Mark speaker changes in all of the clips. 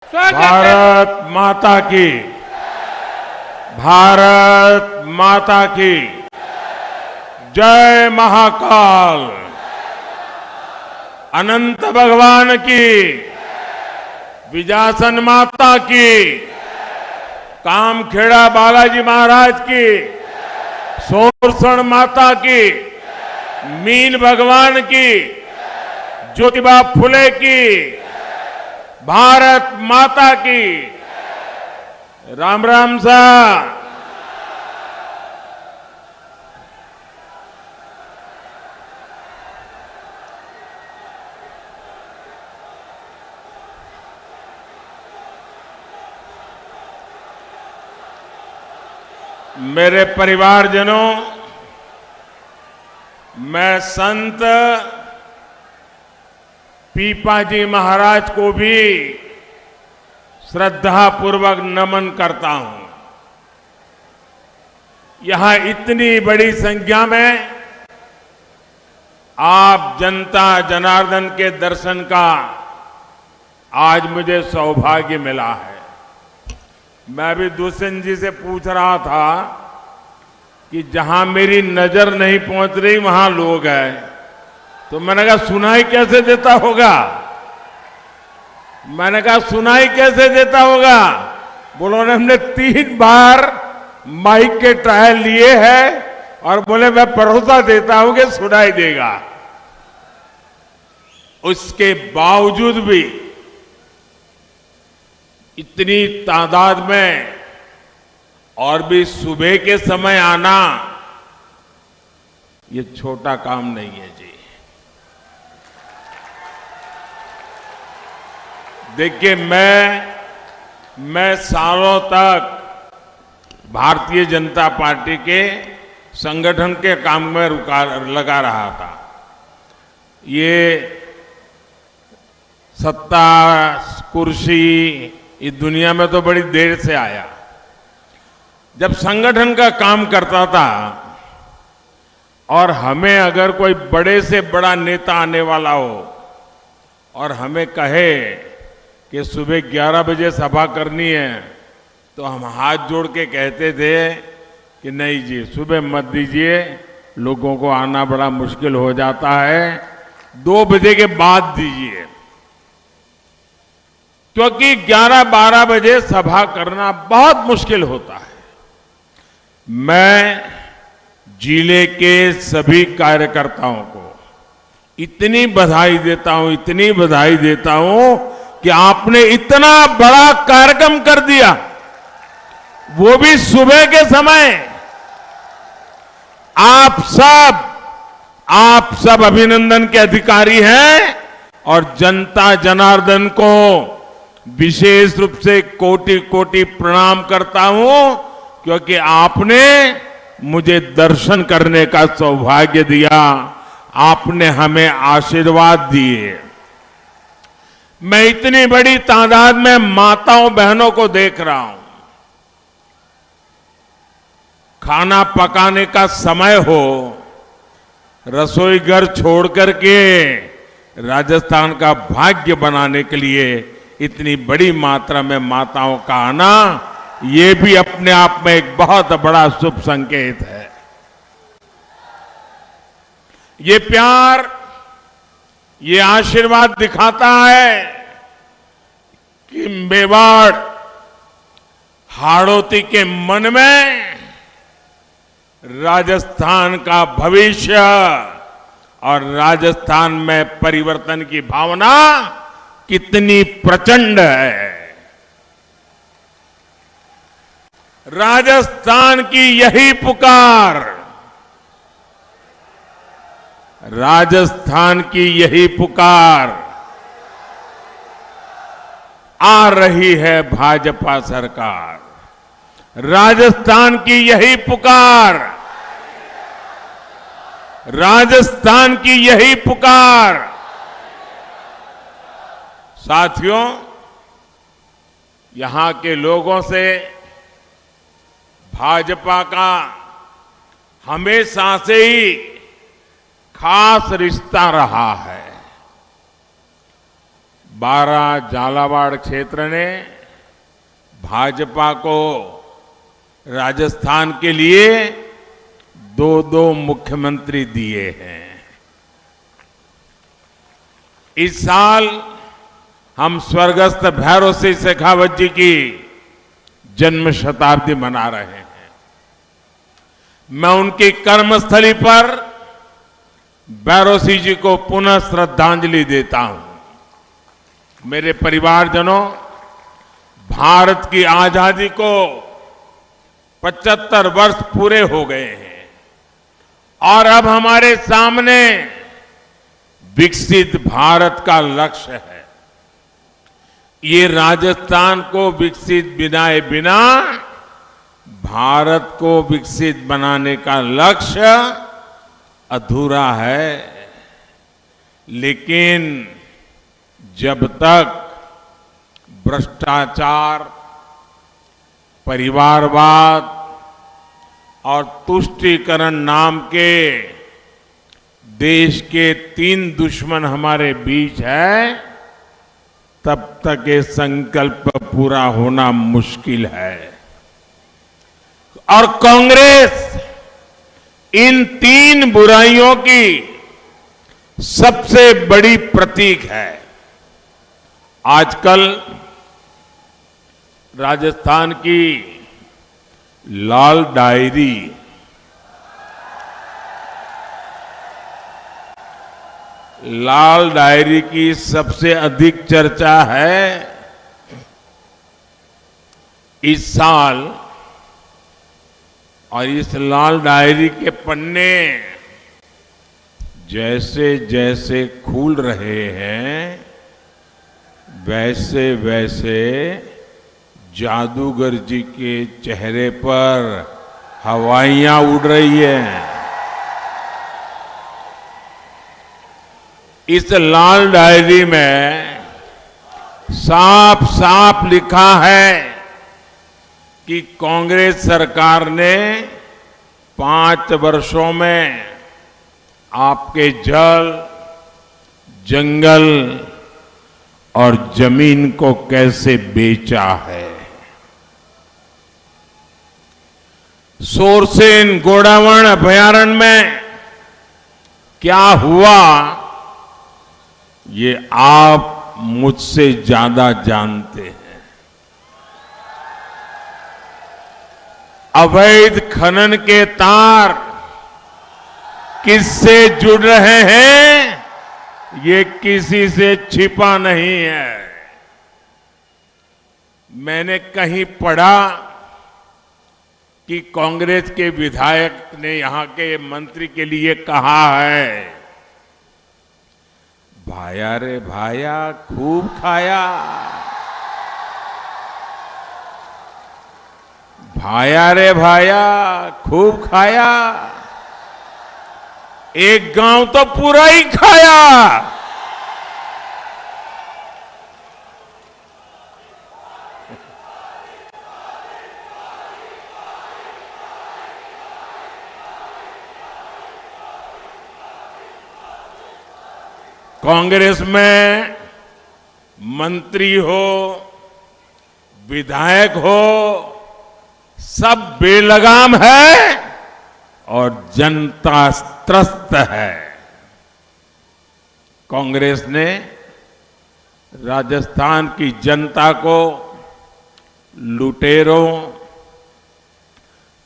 Speaker 1: भारत माता की, भारत माता की जय महाकाल, अनंत भगवान की, विजासन माता की, कामखेड़ा बालाजी महाराज की, सोरसण माता की, मीन भगवान की, ज्योतिबा फुले की, भारत माता की। राम राम सा। मेरे परिवारजनों, मैं संत पीपाजी महाराज को भी श्रद्धापूर्वक नमन करता हूं। यहां इतनी बड़ी संख्या में आप जनता जनार्दन के दर्शन का आज मुझे सौभाग्य मिला है। मैं भी दुष्यंत जी से पूछ रहा था कि जहां मेरी नजर नहीं पहुंच रही वहां लोग हैं, तो मैंने कहा सुनाई कैसे देता होगा। मैंने कहा सुनाई कैसे देता होगा। बोलो हमने 3 बार माइक के ट्रायल लिए हैं और बोले मैं भरोसा देता हूं कि सुनाई देगा। उसके बावजूद भी इतनी तादाद में और भी सुबह के समय आना ये छोटा काम नहीं है जी। देखिए, मैं सालों तक भारतीय जनता पार्टी के संगठन के काम में लगा रहा था। ये सत्ता कुर्सी इस दुनिया में तो बड़ी देर से आया। जब संगठन का काम करता था और हमें अगर कोई बड़े से बड़ा नेता आने वाला हो और हमें कहे कि सुबह 11 बजे सभा करनी है, तो हम हाथ जोड़ के कहते थे कि नहीं जी, सुबह मत दीजिए, लोगों को आना बड़ा मुश्किल हो जाता है, 2 बजे के बाद दीजिए। क्योंकि 11-12 बजे सभा करना बहुत मुश्किल होता है। मैं जिले के सभी कार्यकर्ताओं को इतनी बधाई देता हूं, इतनी बधाई देता हूं कि आपने इतना बड़ा कार्यक्रम कर दिया, वो भी सुबह के समय। आप सब अभिनंदन के अधिकारी हैं और जनता जनार्दन को विशेष रूप से कोटि कोटि प्रणाम करता हूं, क्योंकि आपने मुझे दर्शन करने का सौभाग्य दिया, आपने हमें आशीर्वाद दिए। मैं इतनी बड़ी तादाद में माताओं बहनों को देख रहा हूं। खाना पकाने का समय हो, रसोई घर छोड़ करके राजस्थान का भाग्य बनाने के लिए इतनी बड़ी मात्रा में माताओं का आना, ये भी अपने आप में एक बहुत बड़ा शुभ संकेत है। ये प्यार, ये आशीर्वाद दिखाता है कि मेवाड़ हाड़ौती के मन में राजस्थान का भविष्य और राजस्थान में परिवर्तन की भावना कितनी प्रचंड है। राजस्थान की यही पुकार, राजस्थान की यही पुकार आ रही है भाजपा सरकार। राजस्थान की यही पुकार, राजस्थान की यही पुकार। साथियों, यहां के लोगों से भाजपा का हमेशा से ही खास रिश्ता रहा है। बारां झालावाड़ क्षेत्र ने भाजपा को राजस्थान के लिए दो दो मुख्यमंत्री दिए हैं। इस साल हम स्वर्गस्थ भैरव सिंह शेखावत जी की जन्म शताब्दी मना रहे हैं। मैं उनकी कर्मस्थली पर भैरव सिंह जी को पुनः श्रद्धांजलि देता हूं। मेरे परिवारजनों, भारत की आजादी को 75 वर्ष पूरे हो गए हैं और अब हमारे सामने विकसित भारत का लक्ष्य है। ये राजस्थान को विकसित बनाए बिना भारत को विकसित बनाने का लक्ष्य अधूरा है। लेकिन जब तक भ्रष्टाचार, परिवारवाद और तुष्टीकरण नाम के देश के 3 दुश्मन हमारे बीच है, तब तक ये संकल्प पूरा होना मुश्किल है। और कांग्रेस इन 3 बुराइयों की सबसे बड़ी प्रतीक है। आजकल राजस्थान की लाल डायरी की सबसे अधिक चर्चा है। इस साल और इस लाल डायरी के पन्ने जैसे जैसे खुल रहे हैं, वैसे वैसे जादूगर जी के चेहरे पर हवाइयां उड़ रही हैं। इस लाल डायरी में साफ साफ लिखा है कि कांग्रेस सरकार ने 5 वर्षों में आपके जल, जंगल और जमीन को कैसे बेचा है। सोरसेन गोडावण अभयारण्य में क्या हुआ, ये आप मुझसे ज्यादा जानते हैं। अवैध खनन के तार किससे जुड़ रहे हैं, ये किसी से छिपा नहीं है। मैंने कहीं पढ़ा कि कांग्रेस के विधायक ने यहां के मंत्री के लिए कहा है, भाया रे भाया खूब खाया, भाया रे भाया खूब खाया, एक गांव तो पूरा ही खाया। कांग्रेस में मंत्री हो, विधायक हो, सब बेलगाम है और जनता त्रस्त है। कांग्रेस ने राजस्थान की जनता को लुटेरों,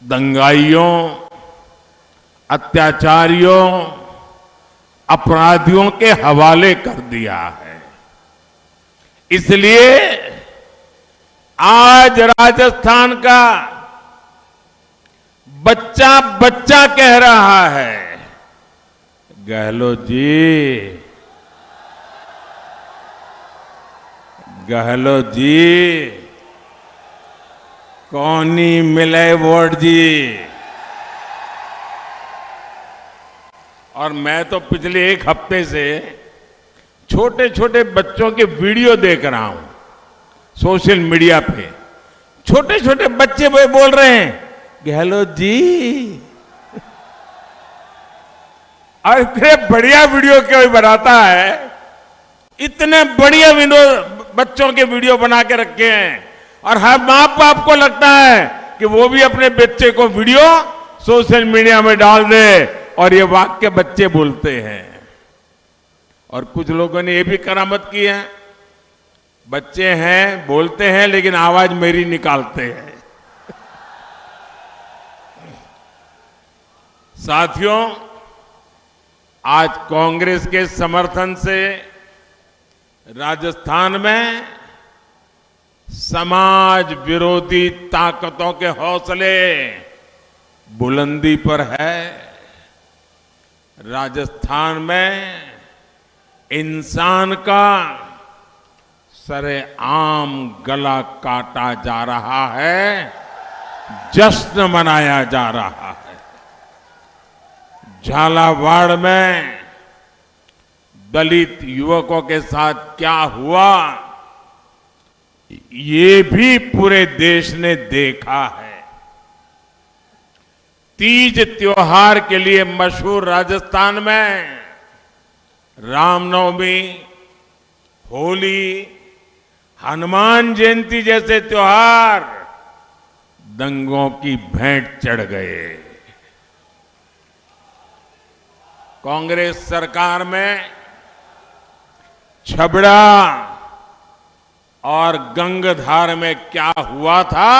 Speaker 1: दंगाइयों, अत्याचारियों, अपराधियों के हवाले कर दिया है। इसलिए आज राजस्थान का बच्चा बच्चा कह रहा है, गहलोत जी, गहलोत जी, कौनी मिले वोट जी। और मैं तो पिछले 1 हफ्ते से छोटे छोटे बच्चों के वीडियो देख रहा हूं सोशल मीडिया पे। छोटे छोटे बच्चे बोल रहे हैं, गहलोत जी, और इतने बढ़िया वीडियो कोई बनाता है, इतने बढ़िया बच्चों के वीडियो बना के रखे हैं और हर मां बाप को लगता है कि वो भी अपने बच्चे को वीडियो सोशल मीडिया में डाल दे और ये वाक्य बच्चे बोलते हैं। और कुछ लोगों ने ये भी करामत की है, बच्चे हैं बोलते हैं लेकिन आवाज मेरी निकालते हैं। साथियों, आज कांग्रेस के समर्थन से राजस्थान में समाज विरोधी ताकतों के हौसले बुलंदी पर है। राजस्थान में इंसान का सरेआम गला काटा जा रहा है, जश्न मनाया जा रहा है। झालावाड़ में दलित युवकों के साथ क्या हुआ, ये भी पूरे देश ने देखा है। तीज त्योहार के लिए मशहूर राजस्थान में रामनवमी, होली, हनुमान जयंती जैसे त्योहार दंगों की भेंट चढ़ गए। कांग्रेस सरकार में छबड़ा और गंगधार में क्या हुआ था,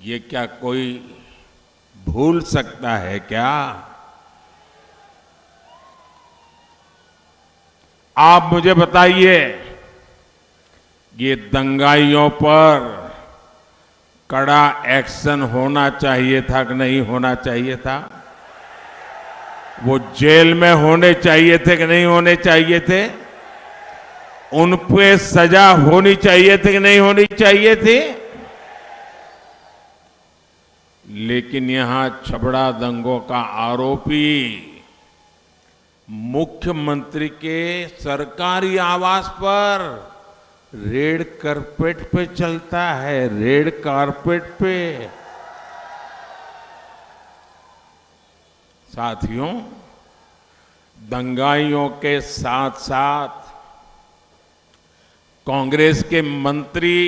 Speaker 1: ये क्या कोई भूल सकता है क्या? आप मुझे बताइए, ये दंगाइयों पर कड़ा एक्शन होना चाहिए था कि नहीं होना चाहिए था? वो जेल में होने चाहिए थे कि नहीं होने चाहिए थे? उन पे सजा होनी चाहिए थी कि नहीं होनी चाहिए थी? लेकिन यहां छबड़ा दंगों का आरोपी मुख्यमंत्री के सरकारी आवास पर रेड कारपेट पे चलता है, रेड कारपेट पे। साथियों, दंगाइयों के साथ साथ कांग्रेस के मंत्री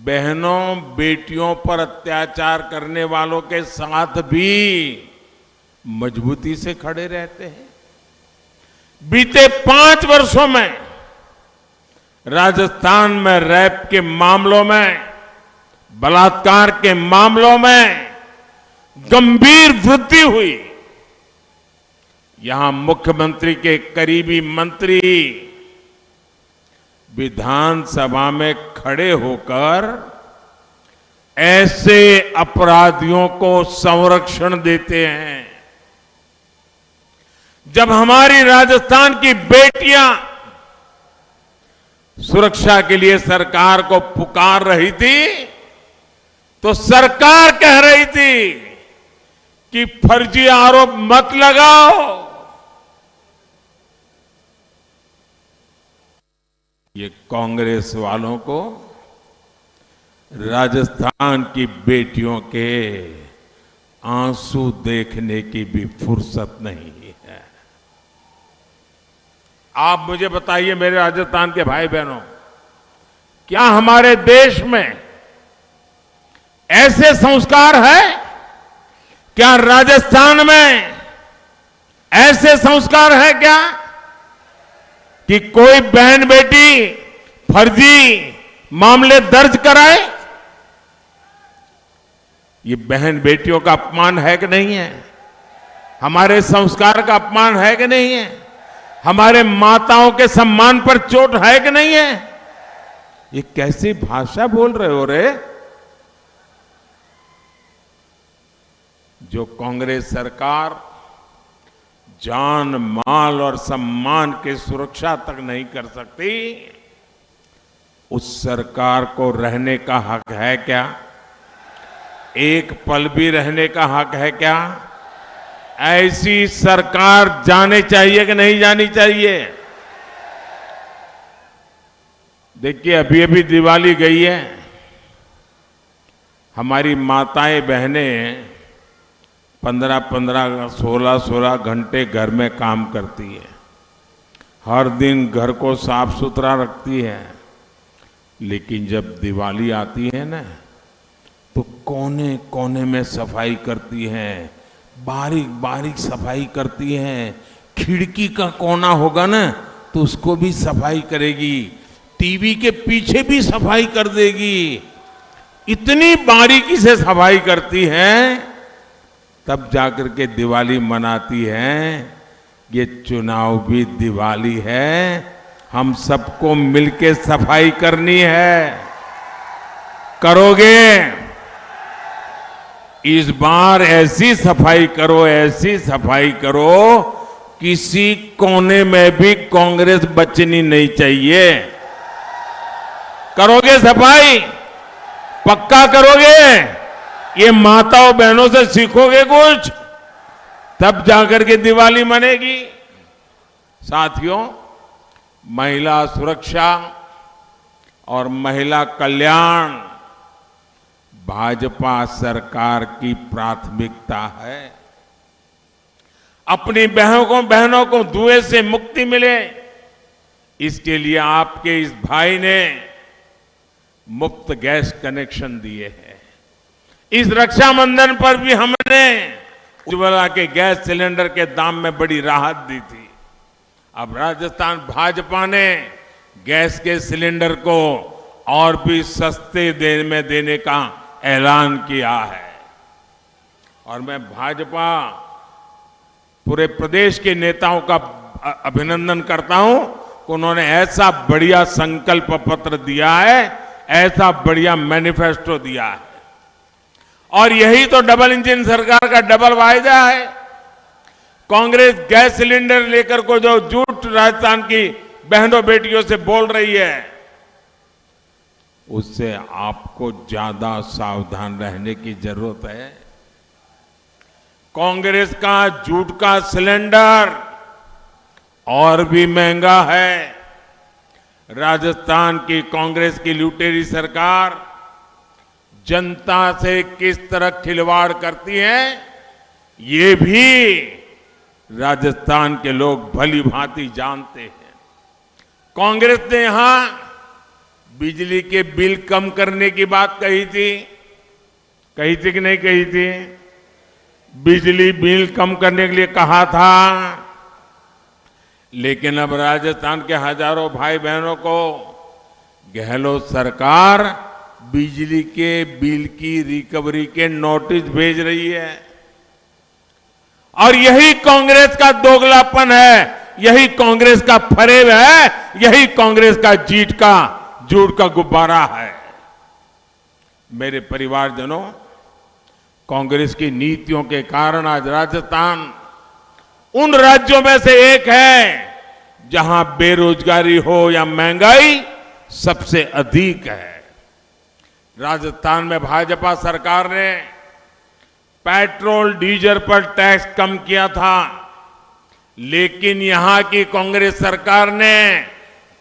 Speaker 1: बहनों बेटियों पर अत्याचार करने वालों के साथ भी मजबूती से खड़े रहते हैं। बीते 5 वर्षों में राजस्थान में रेप के मामलों में, बलात्कार के मामलों में गंभीर वृद्धि हुई। यहां मुख्यमंत्री के करीबी मंत्री विधानसभा में खड़े होकर ऐसे अपराधियों को संरक्षण देते हैं। जब हमारी राजस्थान की बेटियां सुरक्षा के लिए सरकार को पुकार रही थी, तो सरकार कह रही थी कि फर्जी आरोप मत लगाओ। ये कांग्रेस वालों को राजस्थान की बेटियों के आंसू देखने की भी फुर्सत नहीं है। आप मुझे बताइए मेरे राजस्थान के भाई बहनों, क्या हमारे देश में ऐसे संस्कार है? क्या राजस्थान में ऐसे संस्कार है क्या कि कोई बहन बेटी फर्जी मामले दर्ज कराए? ये बहन बेटियों का अपमान है कि नहीं है? हमारे संस्कार का अपमान है कि नहीं है? हमारे माताओं के सम्मान पर चोट है कि नहीं है? ये कैसी भाषा बोल रहे हो रे? जो कांग्रेस सरकार जान माल और सम्मान की सुरक्षा तक नहीं कर सकती, उस सरकार को रहने का हक है क्या? एक पल भी रहने का हक है क्या? ऐसी सरकार जाने चाहिए कि नहीं जानी चाहिए? देखिए, अभी अभी दिवाली गई है। हमारी माताएं बहनें 15-15, 16-16 घंटे घर में काम करती है, हर दिन घर को साफ सुथरा रखती है, लेकिन जब दिवाली आती है ना तो कोने कोने में सफाई करती है, बारीक बारीक सफाई करती है। खिड़की का कोना होगा ना तो उसको भी सफाई करेगी, टीवी के पीछे भी सफाई कर देगी। इतनी बारीकी से सफाई करती है, तब जाकर के दिवाली मनाती है। ये चुनाव भी दिवाली है, हम सबको मिलके सफाई करनी है। करोगे? इस बार ऐसी सफाई करो, ऐसी सफाई करो, किसी कोने में भी कांग्रेस बचनी नहीं चाहिए। करोगे सफाई? पक्का करोगे? ये माताओं बहनों से सीखोगे कुछ, तब जाकर के दिवाली मनेगी। साथियों, महिला सुरक्षा और महिला कल्याण भाजपा सरकार की प्राथमिकता है। अपनी बहनों को धुएं से मुक्ति मिले, इसके लिए आपके इस भाई ने मुफ्त गैस कनेक्शन दिए हैं। इस रक्षाबंधन पर भी हमने उज्ज्वला के गैस सिलेंडर के दाम में बड़ी राहत दी थी। अब राजस्थान भाजपा ने गैस के सिलेंडर को और भी सस्ते देने का ऐलान किया है। और मैं भाजपा पूरे प्रदेश के नेताओं का अभिनंदन करता हूं कि उन्होंने ऐसा बढ़िया संकल्प पत्र दिया है, ऐसा बढ़िया मैनिफेस्टो दिया है। और यही तो डबल इंजन सरकार का डबल वायदा है। कांग्रेस गैस सिलेंडर लेकर को जो झूठ राजस्थान की बहनों बेटियों से बोल रही है, उससे आपको ज्यादा सावधान रहने की जरूरत है। कांग्रेस का झूठ का सिलेंडर और भी महंगा है। राजस्थान की कांग्रेस की लुटेरी सरकार जनता से किस तरह खिलवाड़ करती है, ये भी राजस्थान के लोग भली भांति जानते हैं। कांग्रेस ने यहां बिजली के बिल कम करने की बात कही थी कि नहीं कही थी? बिजली बिल कम करने के लिए कहा था, लेकिन अब राजस्थान के हजारों भाई बहनों को गहलोत सरकार बिजली के बिल की रिकवरी के नोटिस भेज रही है। और यही कांग्रेस का दोगलापन है, यही कांग्रेस का फरेब है, यही कांग्रेस का झूठ का गुब्बारा है। मेरे परिवारजनों, कांग्रेस की नीतियों के कारण आज राजस्थान उन राज्यों में से एक है जहां बेरोजगारी हो या महंगाई सबसे अधिक है। राजस्थान में भाजपा सरकार ने पेट्रोल डीजल पर टैक्स कम किया था, लेकिन यहां की कांग्रेस सरकार ने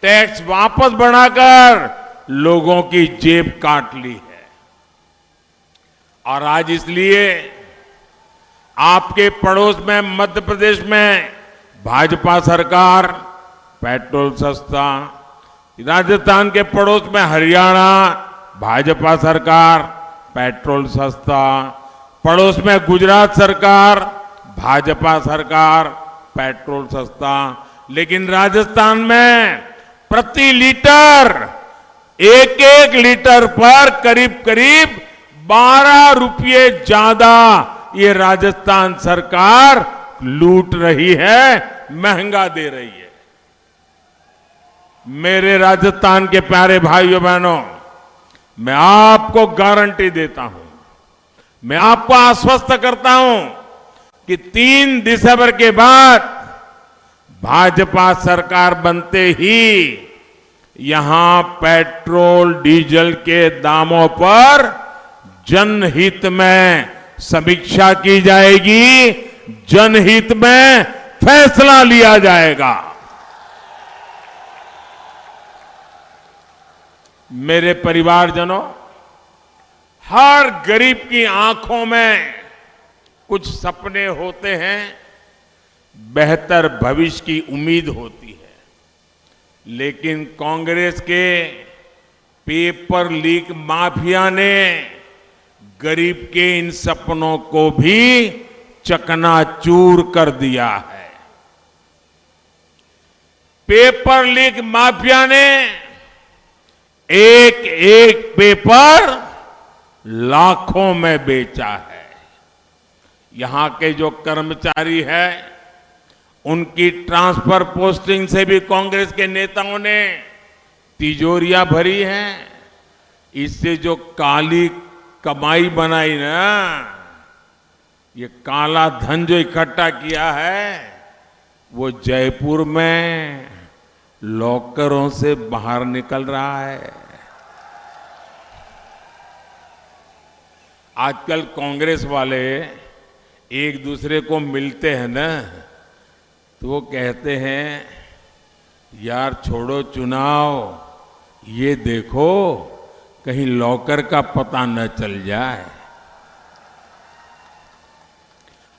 Speaker 1: टैक्स वापस बढ़ाकर लोगों की जेब काट ली है। और आज इसलिए आपके पड़ोस में मध्य प्रदेश में भाजपा सरकार पेट्रोल सस्ता, राजस्थान के पड़ोस में हरियाणा भाजपा सरकार पेट्रोल सस्ता, पड़ोस में गुजरात सरकार भाजपा सरकार पेट्रोल सस्ता, लेकिन राजस्थान में प्रति लीटर एक लीटर पर करीब करीब 12 रुपये ज्यादा ये राजस्थान सरकार लूट रही है, महंगा दे रही है। मेरे राजस्थान के प्यारे भाइयों बहनों, मैं आपको गारंटी देता हूं, मैं आपको आश्वस्त करता हूं कि 3 दिसंबर के बाद भाजपा सरकार बनते ही यहां पेट्रोल डीजल के दामों पर जनहित में समीक्षा की जाएगी, जनहित में फैसला लिया जाएगा। मेरे परिवारजनों, हर गरीब की आंखों में कुछ सपने होते हैं, बेहतर भविष्य की उम्मीद होती है, लेकिन कांग्रेस के पेपर लीक माफिया ने गरीब के इन सपनों को भी चकनाचूर कर दिया है। पेपर लीक माफिया ने एक एक पेपर लाखों में बेचा है। यहां के जो कर्मचारी हैं, उनकी ट्रांसफर पोस्टिंग से भी कांग्रेस के नेताओं ने तिजोरियां भरी हैं। इससे जो काली कमाई बनाई ना, ये काला धन जो इकट्ठा किया है, वो जयपुर में लॉकरों से बाहर निकल रहा है। आजकल कांग्रेस वाले एक दूसरे को मिलते हैं ना, तो वो कहते हैं यार छोड़ो चुनाव, ये देखो कहीं लॉकर का पता न चल जाए।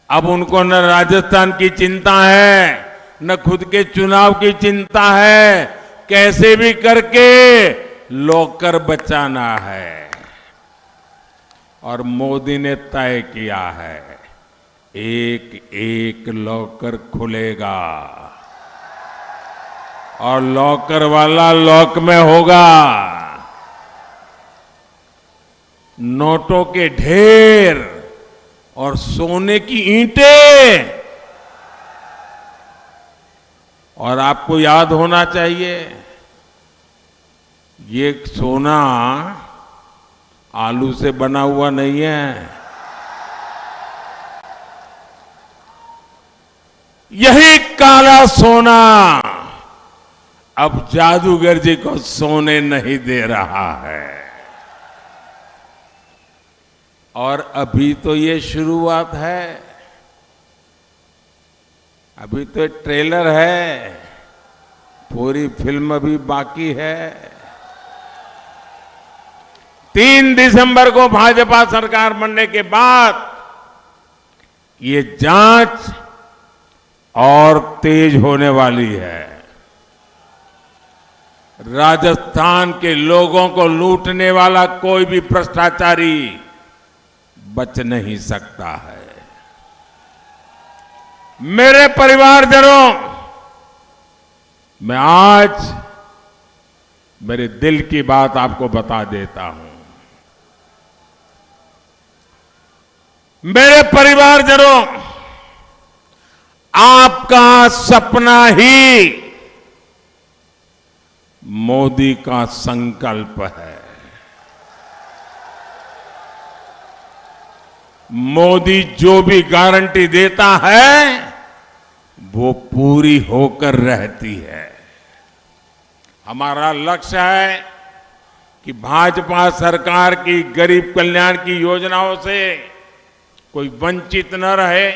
Speaker 1: अब उनको न राजस्थान की चिंता है, न खुद के चुनाव की चिंता है, कैसे भी करके लॉकर बचाना है। और मोदी ने तय किया है, एक एक लॉकर खुलेगा और लॉकर वाला लॉक में होगा। नोटों के ढेर और सोने की ईंटें। और आपको याद होना चाहिए, ये सोना आलू से बना हुआ नहीं है। यही काला सोना अब जादूगर जी को सोने नहीं दे रहा है। और अभी तो ये शुरुआत है, अभी तो ट्रेलर है, पूरी फिल्म अभी बाकी है। 3 दिसंबर को भाजपा सरकार बनने के बाद ये जांच और तेज होने वाली है। राजस्थान के लोगों को लूटने वाला कोई भी भ्रष्टाचारी बच नहीं सकता है। मेरे परिवारजनों, मैं आज मेरे दिल की बात आपको बता देता हूं। मेरे परिवारजनों, आपका सपना ही मोदी का संकल्प है। मोदी जो भी गारंटी देता है वो पूरी होकर रहती है। हमारा लक्ष्य है कि भाजपा सरकार की गरीब कल्याण की योजनाओं से कोई वंचित न रहे।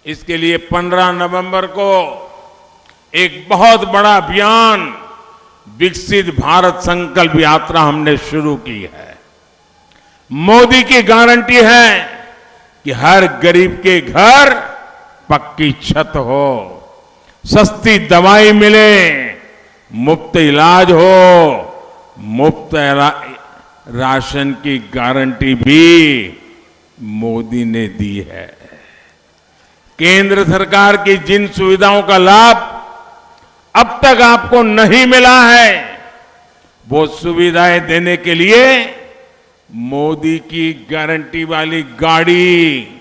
Speaker 1: इसके लिए 15 नवंबर को एक बहुत बड़ा अभियान विकसित भारत संकल्प यात्रा हमने शुरू की है। मोदी की गारंटी है कि हर गरीब के घर पक्की छत हो, सस्ती दवाई मिले, मुफ्त इलाज हो, मुफ्त राशन की गारंटी भी मोदी ने दी है। केंद्र सरकार की जिन सुविधाओं का लाभ अब तक आपको नहीं मिला है, वो सुविधाएं देने के लिए मोदी की गारंटी वाली गाड़ी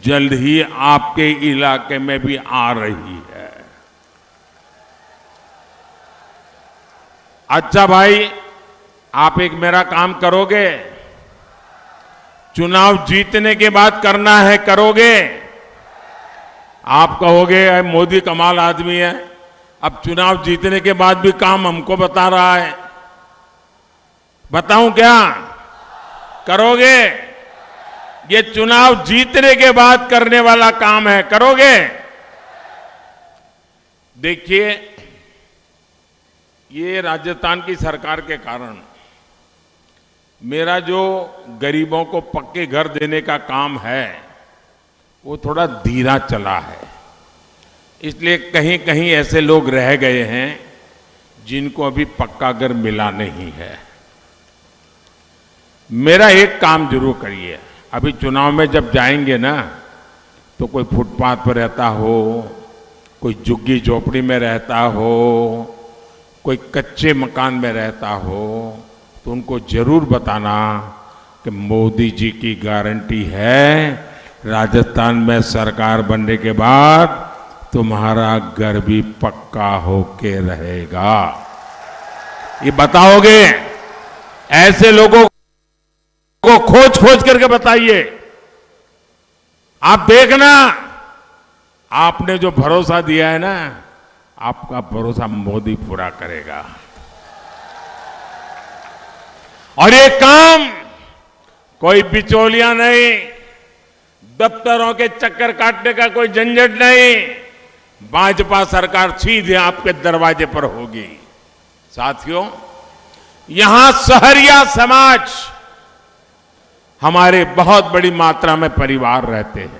Speaker 1: जल्द ही आपके इलाके में भी आ रही है। अच्छा भाई, आप एक मेरा काम करोगे? चुनाव जीतने के बाद करना है, करोगे? आप कहोगे मोदी कमाल आदमी है, अब चुनाव जीतने के बाद भी काम हमको बता रहा है। बताऊं क्या? करोगे? ये चुनाव जीतने के बाद करने वाला काम है, करोगे? देखिए, ये राजस्थान की सरकार के कारण मेरा जो गरीबों को पक्के घर देने का काम है, वो थोड़ा धीरा चला है। इसलिए कहीं कहीं ऐसे लोग रह गए हैं जिनको अभी पक्का घर मिला नहीं है। मेरा एक काम जरूर करिए, अभी चुनाव में जब जाएंगे ना, तो कोई फुटपाथ पर रहता हो, कोई झुग्गी झोपड़ी में रहता हो, कोई कच्चे मकान में रहता हो, तो उनको जरूर बताना कि मोदी जी की गारंटी है, राजस्थान में सरकार बनने के बाद तुम्हारा घर भी पक्का होके रहेगा। ये बताओगे? ऐसे लोगों को खोज खोज करके बताइए। आप देखना, आपने जो भरोसा दिया है ना, आपका भरोसा मोदी पूरा करेगा। और ये काम कोई बिचौलिया नहीं, दफ्तरों के चक्कर काटने का कोई झंझट नहीं, भाजपा सरकार सीधे आपके दरवाजे पर होगी। साथियों, यहां सहरिया समाज, हमारे बहुत बड़ी मात्रा में परिवार रहते हैं।